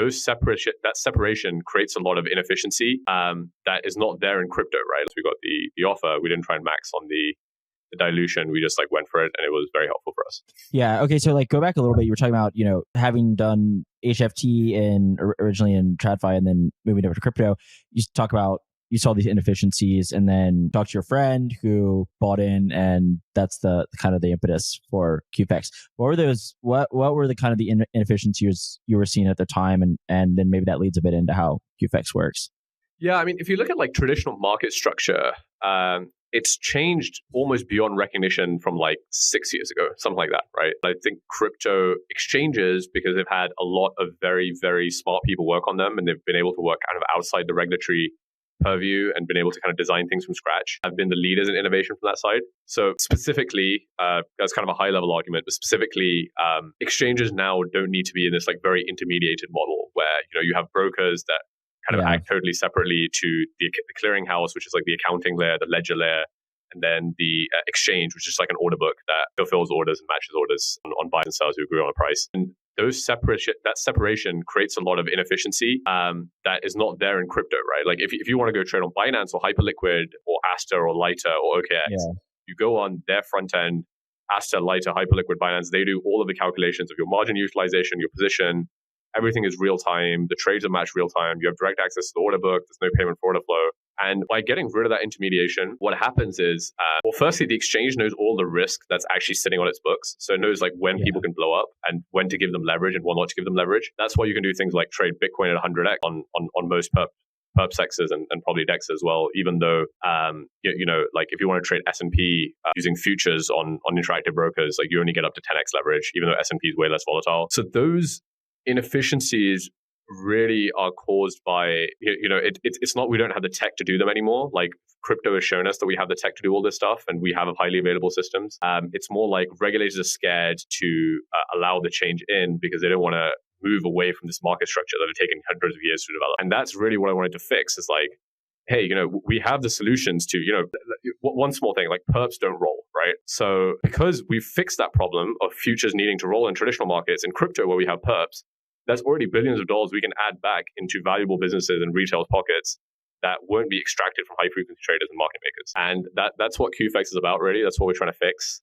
that separation creates a lot of inefficiency that is not there in crypto, right? So we got the offer. We didn't try and max on the dilution. We just like went for it, and it was very helpful for us. Yeah. Okay. So like go back a little bit. You were talking about, having done HFT originally in TradFi and then moving over to crypto. You talk about you saw these inefficiencies and then talked to your friend who bought in, and that's the kind of the impetus for QFX. What were those? What were the kind of the inefficiencies you were seeing at the time, and then maybe that leads a bit into how QFX works. Yeah, I mean, if you look at like traditional market structure, it's changed almost beyond recognition from like 6 years ago, something like that, right? I think crypto exchanges, because they've had a lot of very, very smart people work on them, and they've been able to work kind of outside the regulatory purview and been able to kind of design things from scratch, have been the leaders in innovation from that side. So specifically, that's kind of a high level argument, but specifically, exchanges now don't need to be in this like very intermediated model where, you have brokers that kind of act totally separately to the clearinghouse, which is like the accounting layer, the ledger layer, and then the exchange, which is like an order book that fulfills orders and matches orders on buyers and sellers who agree on a price. And that separation creates a lot of inefficiency that is not there in crypto, right? Like if you want to go trade on Binance or Hyperliquid or Aster or Lighter or OKX, you go on their front end, Aster, Lighter, Hyperliquid, Binance, they do all of the calculations of your margin utilization, your position. Everything is real time. The trades are matched real time. You have direct access to the order book. There's no payment for order flow. And by getting rid of that intermediation, what happens is, firstly, the exchange knows all the risk that's actually sitting on its books. So it knows like when people can blow up and when to give them leverage and when not to give them leverage. That's why you can do things like trade Bitcoin at 100x on most perp and probably DEX as well, even though, like if you want to trade S&P using futures on interactive brokers, like you only get up to 10x leverage, even though S&P is way less volatile. So those inefficiencies really are caused by, it's not, we don't have the tech to do them anymore. Like crypto has shown us that we have the tech to do all this stuff and we have highly available systems. It's more like regulators are scared to allow the change in because they don't want to move away from this market structure that have taken hundreds of years to develop. And that's really what I wanted to fix is like, hey, we have the solutions to, one small thing, like perps don't roll, right? So because we've fixed that problem of futures needing to roll in traditional markets, in crypto where we have perps, that's already billions of dollars we can add back into valuable businesses and retail pockets that won't be extracted from high-frequency traders and market makers. And that's what QFX is about, really. That's what we're trying to fix.